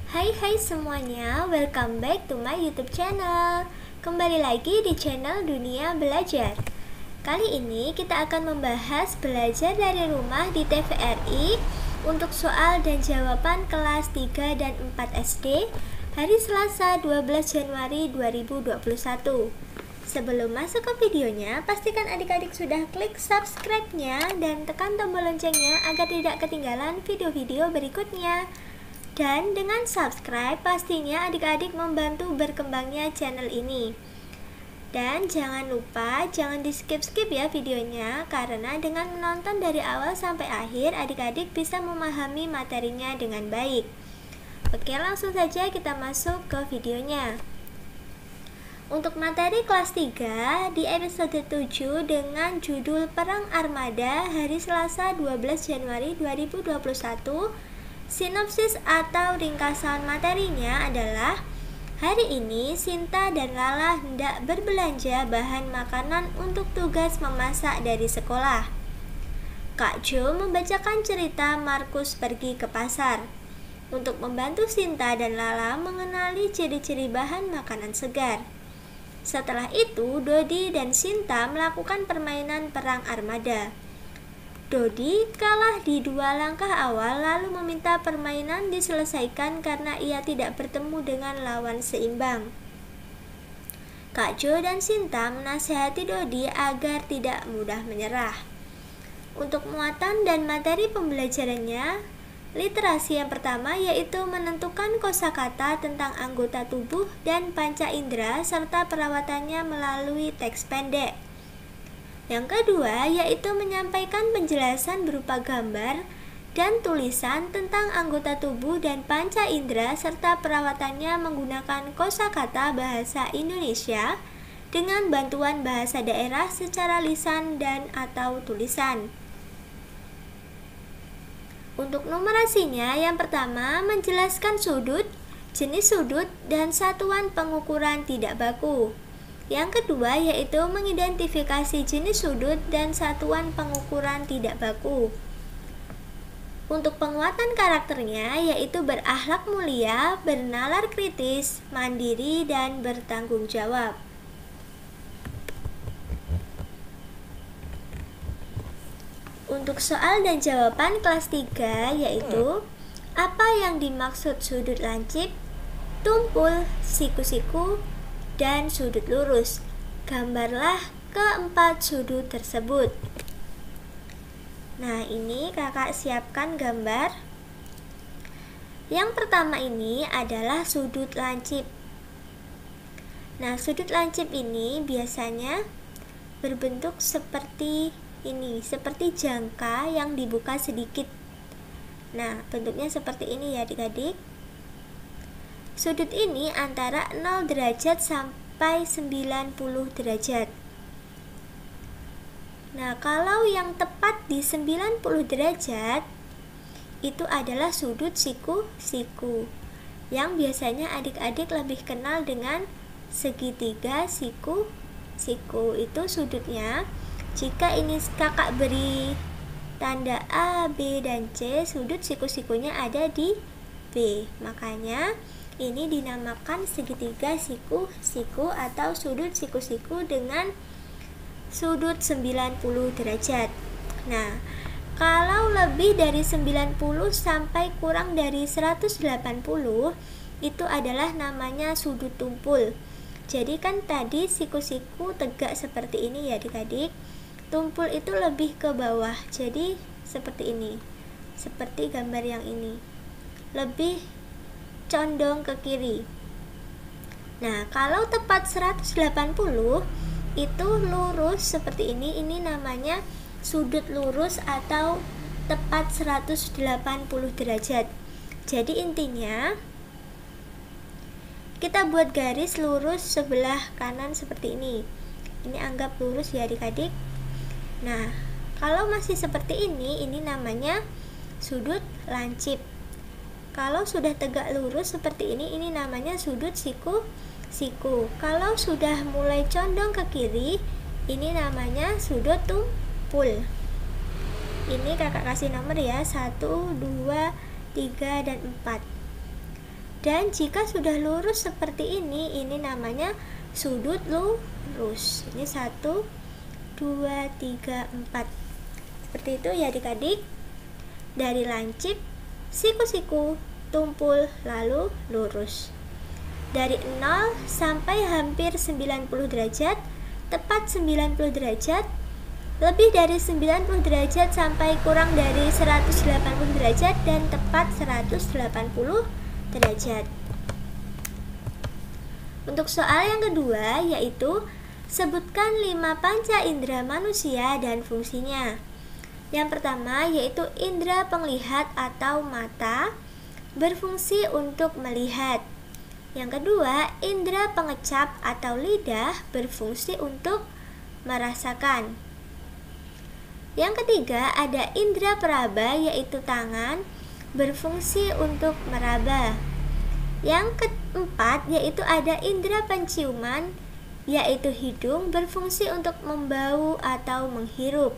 Hai semuanya, welcome back to my YouTube channel. Kembali lagi di channel Dunia Belajar. Kali ini kita akan membahas belajar dari rumah di TVRI untuk soal dan jawaban kelas 3 dan 4 SD hari Selasa 12 Januari 2021. Sebelum masuk ke videonya, pastikan adik-adik sudah klik subscribe-nya dan tekan tombol loncengnya agar tidak ketinggalan video-video berikutnya. Dan dengan subscribe, pastinya adik-adik membantu berkembangnya channel ini. Dan jangan lupa, jangan di skip-skip ya videonya, karena dengan menonton dari awal sampai akhir, adik-adik bisa memahami materinya dengan baik. Oke, langsung saja kita masuk ke videonya. Untuk materi kelas 3 di episode 7 dengan judul Perang Armada hari Selasa 12 Januari 2021, sinopsis atau ringkasan materinya adalah: hari ini Sinta dan Lala hendak berbelanja bahan makanan untuk tugas memasak dari sekolah. Kak Jo membacakan cerita Markus pergi ke pasar untuk membantu Sinta dan Lala mengenali ciri-ciri bahan makanan segar. Setelah itu, Dodi dan Sinta melakukan permainan perang armada. Dodi kalah di 2 langkah awal lalu meminta permainan diselesaikan karena ia tidak bertemu dengan lawan seimbang. Kak Jo dan Sinta menasihati Dodi agar tidak mudah menyerah. Untuk muatan dan materi pembelajarannya, literasi yang pertama yaitu menentukan kosakata tentang anggota tubuh dan panca indera serta perawatannya melalui teks pendek. Yang kedua yaitu menyampaikan penjelasan berupa gambar dan tulisan tentang anggota tubuh dan panca indera serta perawatannya menggunakan kosakata bahasa Indonesia dengan bantuan bahasa daerah secara lisan dan atau tulisan. Untuk numerasinya, yang pertama menjelaskan sudut, jenis sudut, dan satuan pengukuran tidak baku. Yang kedua yaitu mengidentifikasi jenis sudut dan satuan pengukuran tidak baku. Untuk penguatan karakternya yaitu berakhlak mulia, bernalar kritis, mandiri, dan bertanggung jawab. Untuk soal dan jawaban kelas 3 yaitu: apa yang dimaksud sudut lancip, tumpul, siku-siku, dan sudut lurus? Gambarlah keempat sudut tersebut. Nah, ini kakak siapkan gambar. Yang pertama ini adalah sudut lancip. Nah, sudut lancip ini biasanya berbentuk seperti ini, seperti jangka yang dibuka sedikit. Nah, bentuknya seperti ini ya adik-adik. Sudut ini antara 0 derajat sampai 90 derajat. Nah, kalau yang tepat di 90 derajat itu adalah sudut siku-siku, yang biasanya adik-adik lebih kenal dengan segitiga siku-siku. Itu sudutnya. Jika ini kakak beri tanda A, B, dan C, sudut siku-sikunya ada di B. Makanya ini dinamakan segitiga siku-siku atau sudut siku-siku dengan sudut 90 derajat. Nah, kalau lebih dari 90 sampai kurang dari 180 itu adalah namanya sudut tumpul. Jadi kan tadi siku-siku tegak seperti ini ya adik-adik. Tumpul itu lebih ke bawah. Jadi seperti ini. Seperti gambar yang ini. Lebih condong ke kiri. Nah, kalau tepat 180 itu lurus seperti ini namanya sudut lurus atau tepat 180 derajat. Jadi intinya kita buat garis lurus sebelah kanan seperti ini. Ini anggap lurus ya adik-adik. Nah, kalau masih seperti ini namanya sudut lancip. Kalau sudah tegak lurus seperti ini namanya sudut siku-siku. Kalau sudah mulai condong ke kiri, ini namanya sudut tumpul. Ini kakak kasih nomor ya, 1, 2, 3, dan 4. Dan jika sudah lurus seperti ini namanya sudut lurus. Ini 1, 2, 3, 4. Seperti itu ya adik-adik. Dari lancip, siku-siku, tumpul, lalu lurus. Dari 0 sampai hampir 90 derajat, tepat 90 derajat, lebih dari 90 derajat sampai kurang dari 180 derajat, dan tepat 180 derajat. Untuk soal yang kedua, yaitu sebutkan 5 panca indera manusia dan fungsinya. Yang pertama yaitu indera penglihat atau mata, berfungsi untuk melihat. Yang kedua, indera pengecap atau lidah, berfungsi untuk merasakan. Yang ketiga, ada indera peraba yaitu tangan, berfungsi untuk meraba. Yang keempat yaitu ada indera penciuman yaitu hidung, berfungsi untuk membau atau menghirup.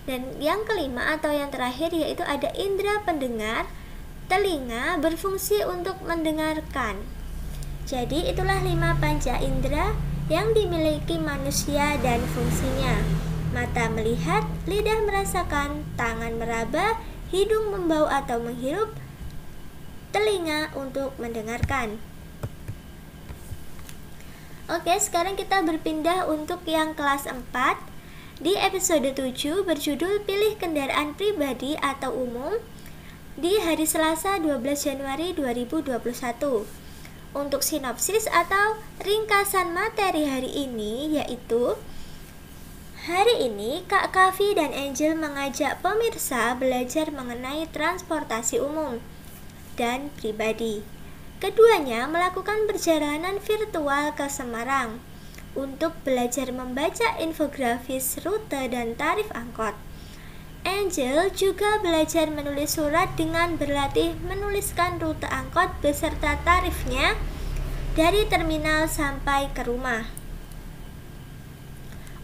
Dan yang kelima atau yang terakhir yaitu ada indera pendengar, telinga, berfungsi untuk mendengarkan. Jadi itulah 5 panca indera yang dimiliki manusia dan fungsinya. Mata melihat, lidah merasakan, tangan meraba, hidung membau atau menghirup, telinga untuk mendengarkan. Oke, sekarang kita berpindah untuk yang kelas 4. Di episode 7 berjudul Pilih Kendaraan Pribadi atau Umum di hari Selasa 12 Januari 2021. Untuk sinopsis atau ringkasan materi hari ini yaitu, hari ini Kak Kavi dan Angel mengajak pemirsa belajar mengenai transportasi umum dan pribadi. Keduanya melakukan perjalanan virtual ke Semarang untuk belajar membaca infografis rute dan tarif angkot. Angel juga belajar menulis surat dengan berlatih menuliskan rute angkot beserta tarifnya dari terminal sampai ke rumah.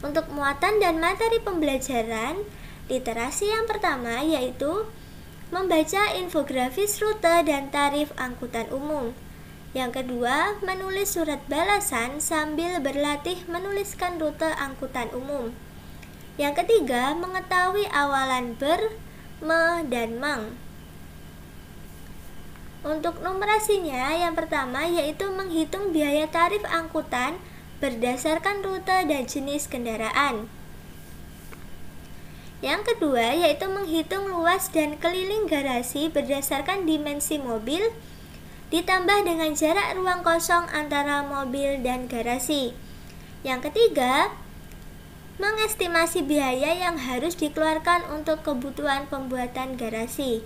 Untuk muatan dan materi pembelajaran, literasi yang pertama yaitu membaca infografis rute dan tarif angkutan umum. Yang kedua, menulis surat balasan sambil berlatih menuliskan rute angkutan umum. Yang ketiga, mengetahui awalan ber, me, dan mang. Untuk numerasinya, yang pertama yaitu menghitung biaya tarif angkutan berdasarkan rute dan jenis kendaraan. Yang kedua yaitu menghitung luas dan keliling garasi berdasarkan dimensi mobil, ditambah dengan jarak ruang kosong antara mobil dan garasi. Yang ketiga, mengestimasi biaya yang harus dikeluarkan untuk kebutuhan pembuatan garasi.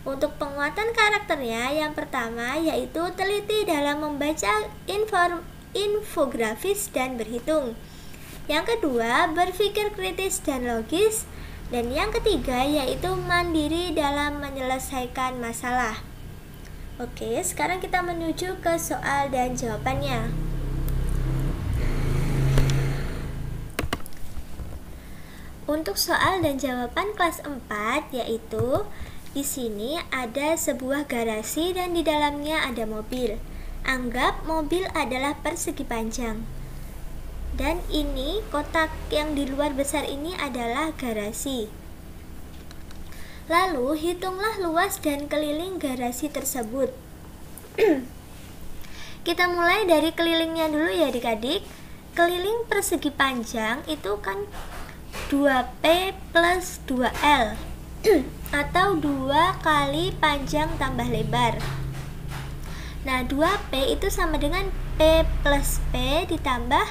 Untuk penguatan karakternya, yang pertama yaitu teliti dalam membaca infografis dan berhitung. Yang kedua, berpikir kritis dan logis. Dan yang ketiga yaitu mandiri dalam menyelesaikan masalah. Oke, sekarang kita menuju ke soal dan jawabannya. Untuk soal dan jawaban kelas 4 yaitu di sini ada sebuah garasi dan di dalamnya ada mobil. Anggap mobil adalah persegi panjang. Dan ini kotak yang di luar besar ini adalah garasi. Lalu hitunglah luas dan keliling garasi tersebut. Kita mulai dari kelilingnya dulu ya adik-adik. Keliling persegi panjang itu kan 2P plus 2L atau 2 kali panjang tambah lebar. Nah 2P itu sama dengan P plus P ditambah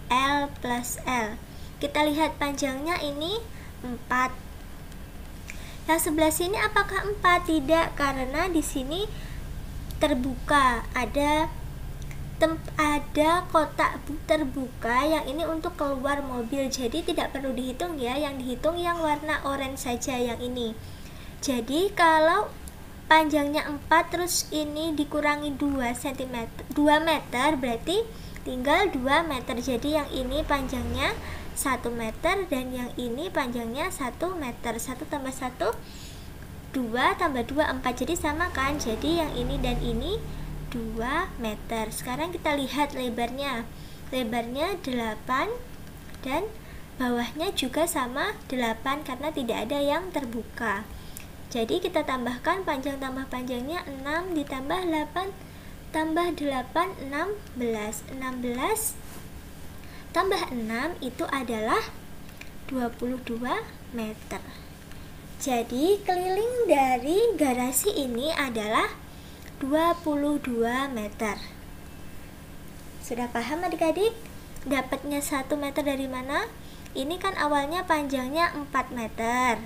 L plus L. Kita lihat panjangnya ini 4. Yang sebelah sini apakah 4? Tidak, karena di sini terbuka, ada kotak terbuka yang ini untuk keluar mobil, jadi tidak perlu dihitung ya, yang dihitung yang warna oranye saja yang ini. Jadi kalau panjangnya 4 terus ini dikurangi 2 meter berarti tinggal 2 meter. Jadi yang ini panjangnya 1 meter dan yang ini panjangnya 1 meter. 1 tambah 1 2 tambah 2 4, jadi sama kan? Jadi yang ini dan ini 2 meter. Sekarang kita lihat lebarnya. Lebarnya 8 dan bawahnya juga sama 8 karena tidak ada yang terbuka. Jadi kita tambahkan panjang tambah panjangnya 6 ditambah 8 tambah 8 16. 16 tambah 6 itu adalah 22 meter. Jadi keliling dari garasi ini adalah 22 meter. Sudah paham adik-adik? Dapatnya 1 meter dari mana? Ini kan awalnya panjangnya 4 meter.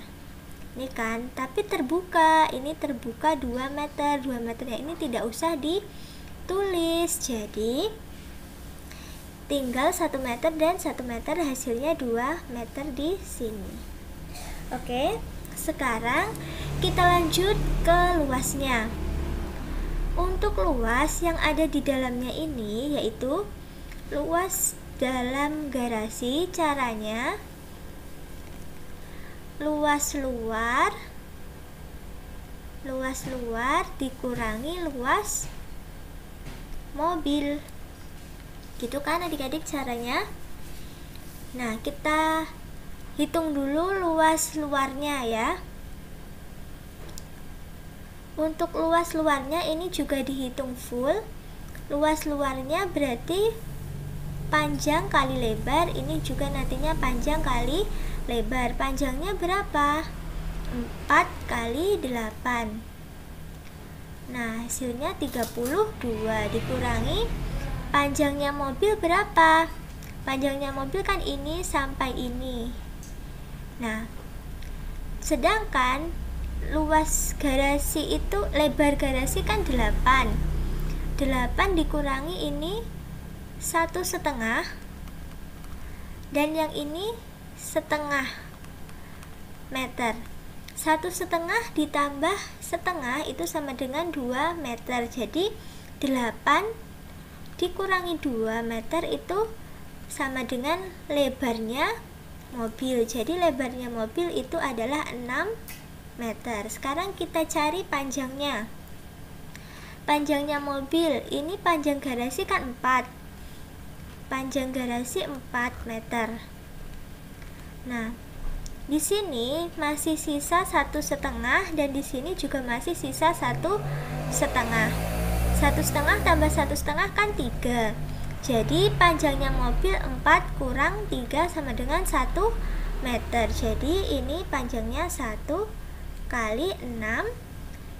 Ini kan, tapi terbuka. Ini terbuka 2 meter. 2 meternya ini tidak usah ditulis. Jadi tinggal 1 meter dan 1 meter, hasilnya 2 meter di sini. Oke, sekarang kita lanjut ke luasnya. Untuk luas yang ada di dalamnya ini yaitu luas dalam garasi, caranya luas luar dikurangi luas mobil. Gitu kan adik-adik caranya? Nah, kita hitung dulu luas luarnya ya. Untuk luas luarnya ini juga dihitung full. Luas luarnya berarti panjang kali lebar, ini juga nantinya panjang kali lebar. Panjangnya berapa? 4 kali 8. Nah, hasilnya 32 dikurangi panjangnya mobil berapa? Panjangnya mobil kan ini sampai ini. Nah, sedangkan luas garasi itu, lebar garasi kan 8. 8 dikurangi ini 1,5, dan yang ini 1,5 meter. 1,5 ditambah setengah itu sama dengan 2 meter. Jadi 8 dikurangi 2 meter itu sama dengan lebarnya mobil. Jadi lebarnya mobil itu adalah 6 meter. Sekarang kita cari panjangnya. Panjangnya mobil, ini panjang garasi kan 4. Panjang garasi 4 meter. Nah, di sini masih sisa 1,5 dan di sini juga masih sisa 1,5. 1,5 tambah 1,5 kan 3. Jadi panjangnya mobil 4 kurang 3 sama dengan 1 meter. Jadi ini panjangnya 1 kali 6.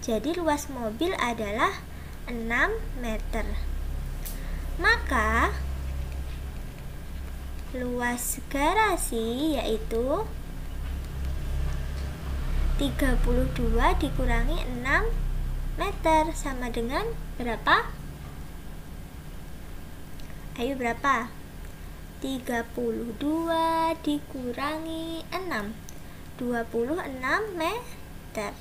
Jadi luas mobil adalah 6 meter. Maka luas garasi yaitu 32 dikurangi 6 meter sama dengan berapa? Ayo berapa? 32 dikurangi 6, 26 meter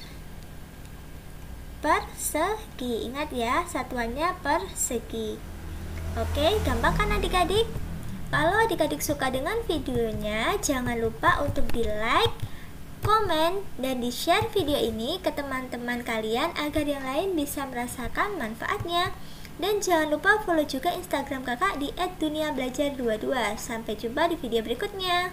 persegi. Ingat ya, satuannya persegi. Oke, gampang kan adik-adik? Kalau adik-adik suka dengan videonya, jangan lupa untuk di-like, komen, dan di-share video ini ke teman-teman kalian agar yang lain bisa merasakan manfaatnya. Dan jangan lupa follow juga Instagram kakak di @duniabelajar22. Sampai jumpa di video berikutnya.